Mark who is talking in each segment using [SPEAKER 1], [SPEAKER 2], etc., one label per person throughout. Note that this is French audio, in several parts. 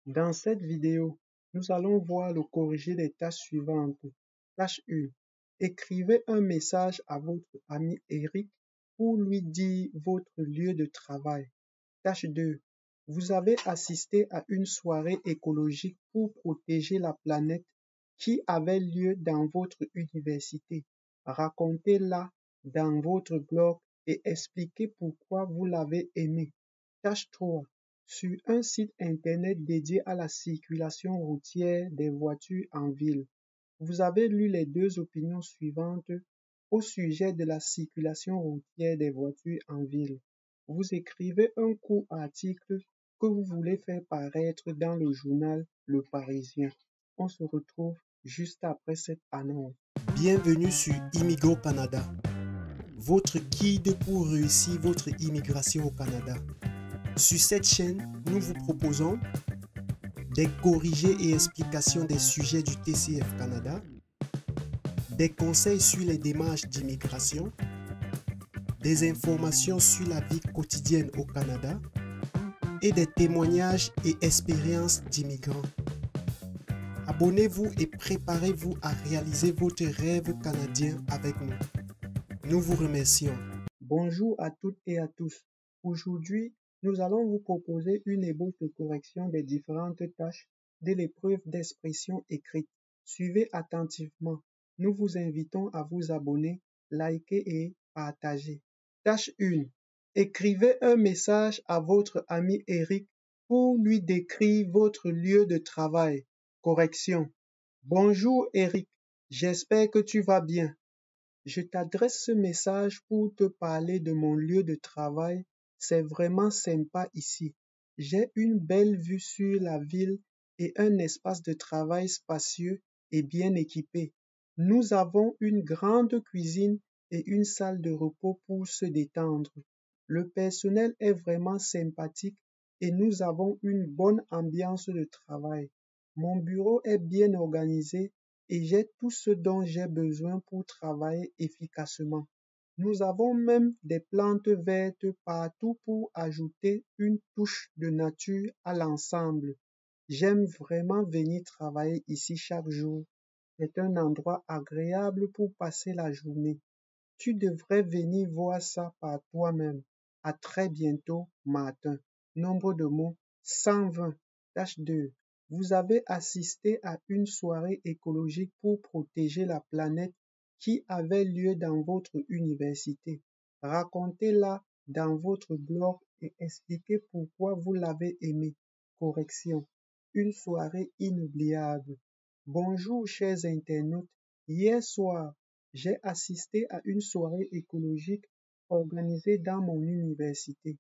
[SPEAKER 1] Dans cette vidéo, nous allons voir le corriger des tâches suivantes. Tâche 1. Écrivez un message à votre ami Eric pour lui dire votre lieu de travail. Tâche 2. Vous avez assisté à une soirée écologique pour protéger la planète qui avait lieu dans votre université. Racontez-la dans votre blog et expliquez pourquoi vous l'avez aimé. Tâche 3. Sur un site internet dédié à la circulation routière des voitures en ville, vous avez lu les deux opinions suivantes au sujet de la circulation routière des voitures en ville. Vous écrivez un court article que vous voulez faire paraître dans le journal Le Parisien. On se retrouve juste après cette annonce.
[SPEAKER 2] Bienvenue sur Immigro Canada, votre guide pour réussir votre immigration au Canada. Sur cette chaîne, nous vous proposons des corrigés et explications des sujets du TCF Canada, des conseils sur les démarches d'immigration, des informations sur la vie quotidienne au Canada et des témoignages et expériences d'immigrants. Abonnez-vous et préparez-vous à réaliser votre rêve canadien avec nous. Nous vous remercions.
[SPEAKER 1] Bonjour à toutes et à tous. Aujourd'hui, nous allons vous proposer une ébauche de correction des différentes tâches de l'épreuve d'expression écrite. Suivez attentivement. Nous vous invitons à vous abonner, liker et partager. Tâche 1. Écrivez un message à votre ami Eric pour lui décrire votre lieu de travail. Correction. Bonjour Eric, j'espère que tu vas bien. Je t'adresse ce message pour te parler de mon lieu de travail. C'est vraiment sympa ici. J'ai une belle vue sur la ville et un espace de travail spacieux et bien équipé. Nous avons une grande cuisine et une salle de repos pour se détendre. Le personnel est vraiment sympathique et nous avons une bonne ambiance de travail. Mon bureau est bien organisé et j'ai tout ce dont j'ai besoin pour travailler efficacement. Nous avons même des plantes vertes partout pour ajouter une touche de nature à l'ensemble. J'aime vraiment venir travailler ici chaque jour. C'est un endroit agréable pour passer la journée. Tu devrais venir voir ça par toi-même. À très bientôt, Martin. Nombre de mots 120. Tâche 2. Vous avez assisté à une soirée écologique pour protéger la planète qui avait lieu dans votre université. Racontez-la dans votre blog et expliquez pourquoi vous l'avez aimé. Correction. Une soirée inoubliable. Bonjour chers internautes. Hier soir, j'ai assisté à une soirée écologique organisée dans mon université.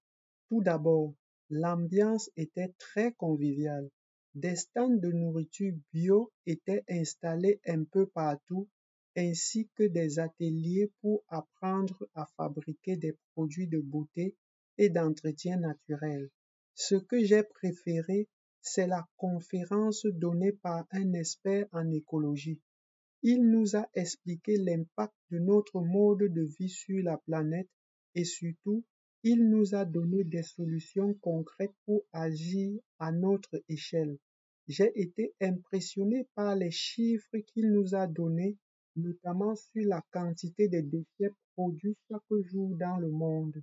[SPEAKER 1] Tout d'abord, l'ambiance était très conviviale. Des stands de nourriture bio étaient installés un peu partout, ainsi que des ateliers pour apprendre à fabriquer des produits de beauté et d'entretien naturel. Ce que j'ai préféré, c'est la conférence donnée par un expert en écologie. Il nous a expliqué l'impact de notre mode de vie sur la planète et surtout, il nous a donné des solutions concrètes pour agir à notre échelle. J'ai été impressionné par les chiffres qu'il nous a donnés, notamment sur la quantité de déchets produits chaque jour dans le monde.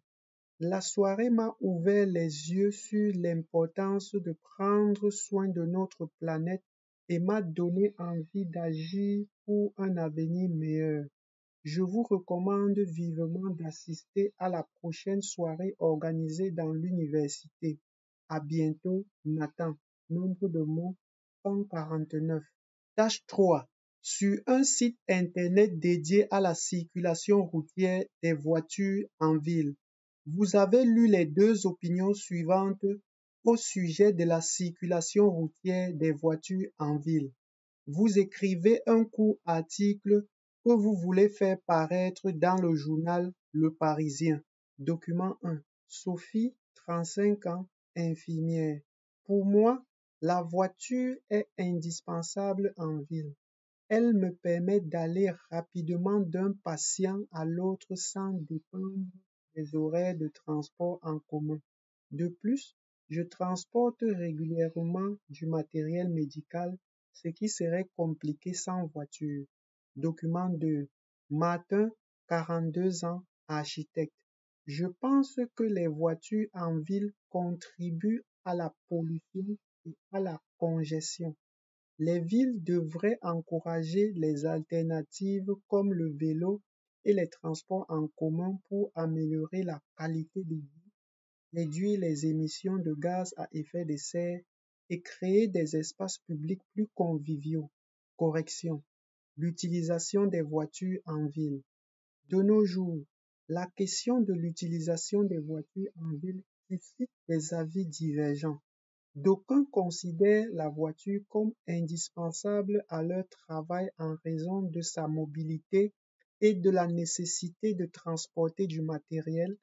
[SPEAKER 1] La soirée m'a ouvert les yeux sur l'importance de prendre soin de notre planète et m'a donné envie d'agir pour un avenir meilleur. Je vous recommande vivement d'assister à la prochaine soirée organisée dans l'université. À bientôt, Nathan. Nombre de mots 149. Tâche 3. Sur un site internet dédié à la circulation routière des voitures en ville, vous avez lu les deux opinions suivantes au sujet de la circulation routière des voitures en ville. Vous écrivez un court article que vous voulez faire paraître dans le journal Le Parisien. Document 1. Sophie, 35 ans, infirmière. Pour moi, la voiture est indispensable en ville. Elle me permet d'aller rapidement d'un patient à l'autre sans dépendre des horaires de transport en commun. De plus, Je transporte régulièrement du matériel médical, ce qui serait compliqué sans voiture. Document 2. Martin, 42 ans, architecte. Je pense que les voitures en ville contribuent à la pollution et à la congestion. Les villes devraient encourager les alternatives comme le vélo et les transports en commun pour améliorer la qualité de vie, réduire les émissions de gaz à effet de serre et créer des espaces publics plus conviviaux. Correction. L'utilisation des voitures en ville. De nos jours, la question de l'utilisation des voitures en ville suscite des avis divergents. D'aucuns considèrent la voiture comme indispensable à leur travail en raison de sa mobilité et de la nécessité de transporter du matériel.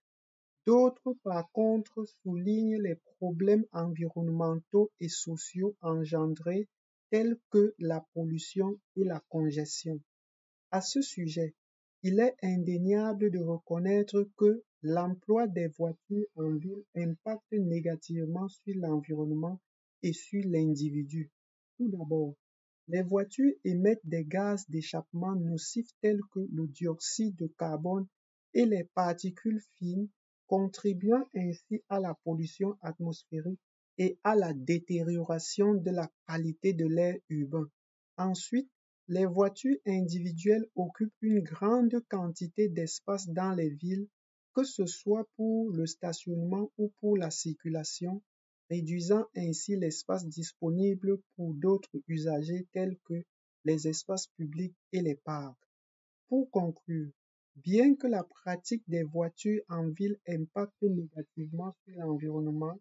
[SPEAKER 1] D'autres, par contre, soulignent les problèmes environnementaux et sociaux engendrés tels que la pollution et la congestion. À ce sujet, il est indéniable de reconnaître que l'emploi des voitures en ville impacte négativement sur l'environnement et sur l'individu. Tout d'abord, les voitures émettent des gaz d'échappement nocifs tels que le dioxyde de carbone et les particules fines, contribuant ainsi à la pollution atmosphérique et à la détérioration de la qualité de l'air urbain. Ensuite, les voitures individuelles occupent une grande quantité d'espace dans les villes, que ce soit pour le stationnement ou pour la circulation, réduisant ainsi l'espace disponible pour d'autres usagers tels que les espaces publics et les parcs. Pour conclure, bien que la pratique des voitures en ville impacte négativement sur l'environnement,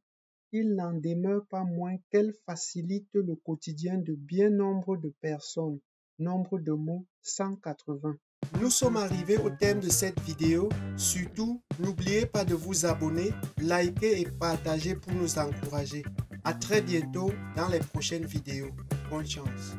[SPEAKER 1] il n'en demeure pas moins qu'elle facilite le quotidien de bien nombre de personnes. Nombre de mots 180.
[SPEAKER 2] Nous sommes arrivés au terme de cette vidéo. Surtout, n'oubliez pas de vous abonner, liker et partager pour nous encourager. À très bientôt dans les prochaines vidéos. Bonne chance.